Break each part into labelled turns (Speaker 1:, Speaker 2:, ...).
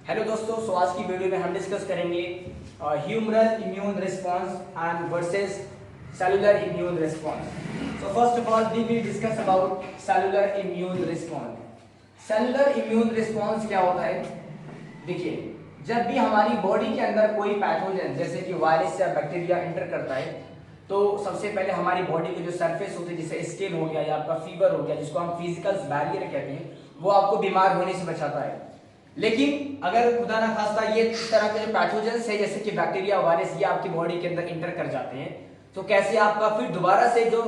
Speaker 1: Hello दोस्तों, सो आज की वीडियो में हम डिस्कस करेंगे humoral immune response and versus cellular immune response. So first of all we will discuss about cellular immune response. Cellular immune response क्या होता है? देखिए, जब भी हमारी बॉडी के अंदर कोई पैथोजन जैसे कि वायरस या बैक्टीरिया एंटर करता है तो सबसे पहले हमारी बॉडी के जो सरफेस होते हैं जैसे स्किन हो गया या आपका फीवर हो गया जिसको हम फिजिकल बैरियर कहते हैं, वो आपको बीमार होने से बचाता है। लेकिन अगर खुदा ना खास्ता ये इस तरह के जो पैथोजेंस है जैसे कि बैक्टीरिया वायरस ये आपकी बॉडी के अंदर इंटर कर जाते हैं तो कैसे आपका फिर दोबारा से जो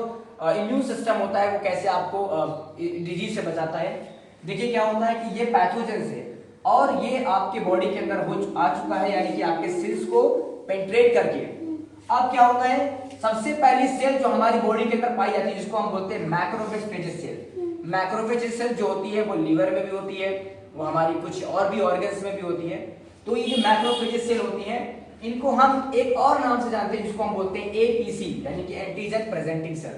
Speaker 1: इम्यून सिस्टम होता है वो कैसे आपको डिजीज से बचाता है। देखिए क्या होता है कि ये पैथोजेंस है और ये आपके बॉडी के अंदर आ चुका है, यानी कि आपके सेल्स को पेंट्रेट करके। अब क्या होता है, सबसे पहली सेल जो हमारी बॉडी के अंदर पाई जाती है जिसको हम बोलते हैं मैक्रोफेज सेल। मैक्रोफेज सेल जो होती है वो लीवर में भी होती है, वो हमारी कुछ और भी ऑर्गन्स में भी होती है। तो ये जो मैक्रोफेज सेल होती है इनको हम एक और नाम से जानते हैं जिसको हम बोलते हैं एपीसी, यानी कि एंटीजन प्रेजेंटिंग सेल।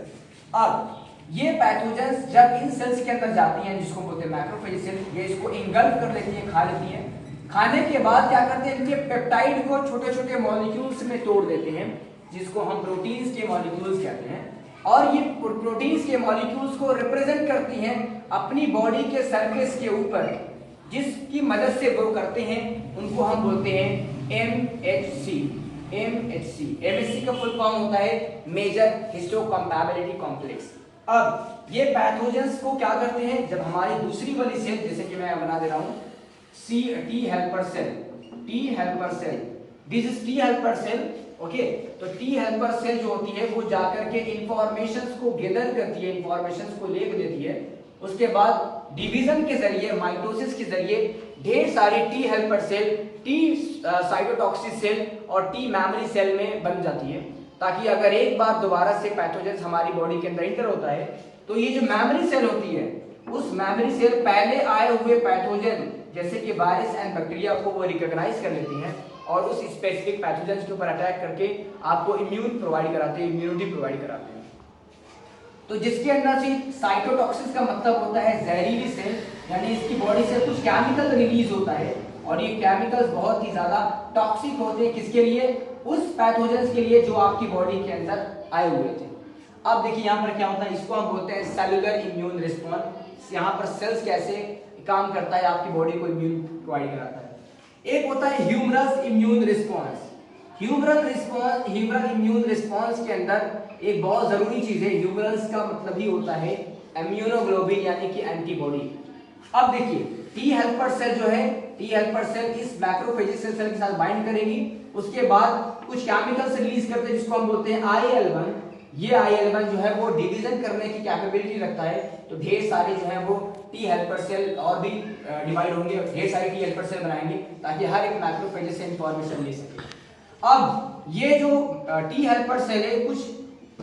Speaker 1: अब ये पैथोजेंस जब इन सेल्स के अंदर जाती हैं जिसको बोलते हैं मैक्रोफेज सेल, ये इसको इंगल्फ कर लेती हैं, खा लेती हैं। खाने के बाद क्या करते हैं, इनके पेप्टाइड को छोटे छोटे मॉलिक्यूल्स में तोड़ देते हैं जिसको हम प्रोटीन्स के मॉलिक्यूल्स कहते हैं। और ये प्रोटीन्स के मॉलिक्यूल्स को रिप्रेजेंट करती हैं अपनी बॉडी के सरफेस के ऊपर, जिसकी मदद से वो करते हैं, उनको हम बोलते हैं एमएचसी। एमएचसी का फुल फॉर्म होता है मेजर हिस्टोकम्पैबिलिटी कॉम्प्लेक्स। अब ये पैथोजेंस को क्या करते हैं, जब हमारी दूसरी वाली सेल जैसे कि मैं बना दे रहा हूं T helper cell, this is T helper cell. Okay, तो टी हेल्पर सेल जो होती है वो जाकर के इंफॉर्मेशंस को गैदर करती है, इंफॉर्मेशंस को लिख देती है। उसके बाद डिवीजन के जरिए, माइटोसिस के जरिए ढेर सारी T helper cell, T cytotoxic cell और टी मेमोरी सेल में बन जाती है, ताकि अगर एक बार दोबारा से पैथोजेंस हमारी बॉडी के अंदर इंटर होता है तो ये जो मेमोरी सेल होती है उस मेमोरी सेल पहले आए हुए पैथोजन जैसे कि वायरस एंड बैक्टीरिया को वो रिकॉग्नाइज कर लेती हैं और उस स्पेसिफिक पैथोजेंस के ऊपर अटैक करके आपको इम्यून प्रोवाइड कराते हैं, इम्यूनिटी प्रोवाइड कराते हैं। तो जिसके अंदर से साइटोटॉक्सिस का मतलब होता है जहरीली सेल, यानी इसकी बॉडी से कुछ केमिकल रिलीज होता है और ये केमिकल्स बहुत ही ज्यादा टॉक्सिक होते हैं, किसके लिए, उस पैथोजेंस के लिए जो आपकी बॉडी के अंदर आए हुए थे। अब देखिए यहाँ पर क्या होता है, इसको हम बोलते हैं सेलुलर इम्यून रिस्पॉन्स। यहाँ पर सेल्स कैसे काम करता है, आपकी बॉडी को इम्यून प्रोवाइड कराता है। एक होता है humoral immune response. Humoral immune response के अंदर एक बहुत जरूरी चीज है, ह्यूमरल्स का मतलब ही होता है इम्यूनोग्लोबिन यानी कि एंटीबॉडी। अब देखिए टी हेल्पर सेल जो है, टी हेल्पर सेल इस मैक्रोफेज सेल के साथ बाइंड करेगी, उसके बाद कुछ केमिकल्स रिलीज करते हैं जिसको हम बोलते हैं IL-1। ये IL-1 जो है वो डिवीजन करने की कैपेबिलिटी रखता है, तो ढेर सारे जो है वो टी हेल्पर सेल और भी डिवाइड होंगे, ढेर सारे टी हेल्पर सेल बनाएंगे ताकि हर एक मैक्रोफेज से इंफॉर्मेशन ले सके। अब ये जो टी हेल्पर सेल है कुछ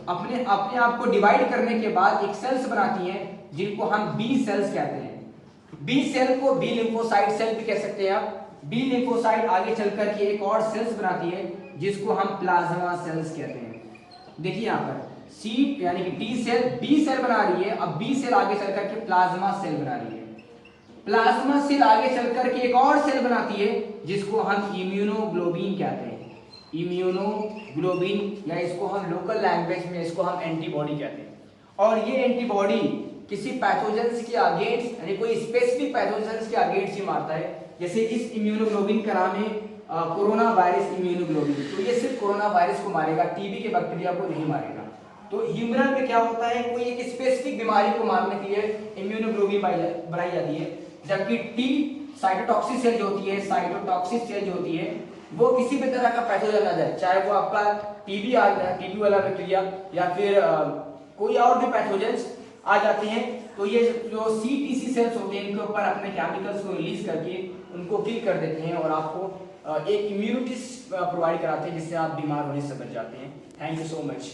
Speaker 1: अपने आप को डिवाइड करने के बाद एक सेल्स बनाती हैं जिनको हम बी सेल्स कहते हैं। बी सेल को बी लिम्फोसाइट सेल भी कह सकते हैं आप। बी लिम्फोसाइट आगे चलकर के एक और सेल्स बनाती है जिसको हम प्लाज्मा सेल्स कहते हैं। देखिए यहाँ पर सी यानी कि टी सेल बी सेल बना रही है, अब बी सेल आगे चलकर के प्लाज्मा सेल बना रही है। प्लाज्मा सेल आगे चलकर के एक और सेल बनाती है जिसको हम इम्यूनोग्लोबिन कहते हैं। इम्यूनोग्लोबिन या इसको हम लोकल लैंग्वेज में इसको हम एंटीबॉडी कहते हैं। और ये एंटीबॉडी किसी पैथोजेंस के अगेंस्ट यानी कोई स्पेसिफिक पैथोजेंस के अगेंस्ट ही मारता है। जैसे इस इम्यूनोग्लोबिन का नाम है कोरोना वायरस इम्यूनोग्लोबिन, तो ये सिर्फ कोरोना वायरस को मारेगा, टीबी के बैक्टीरिया को नहीं मारेगा। तो ह्यूमरल में क्या होता है, कोई एक स्पेसिफिक बीमारी को मारने के लिए इम्यूनोग्लोबिन बनाई जाती है, जबकि टी साइटोटॉक्सिक सेल जो होती है, साइटोटॉक्सिक सेल जो होती है वो किसी भी तरह का पैथोजन आ जाए, चाहे वो आपका टीबी आ जाए, टीबी वाला बैक्टीरिया या फिर कोई और भी पैथोजेंस आ जाते हैं, तो ये जो सीटीसी सेल्स होते हैं इनके ऊपर अपने केमिकल्स को रिलीज करके उनको किल कर देते हैं और आपको एक इम्यूनिटी प्रोवाइड कराते हैं जिससे आप बीमार होने से बच जाते हैं। Thank you so much.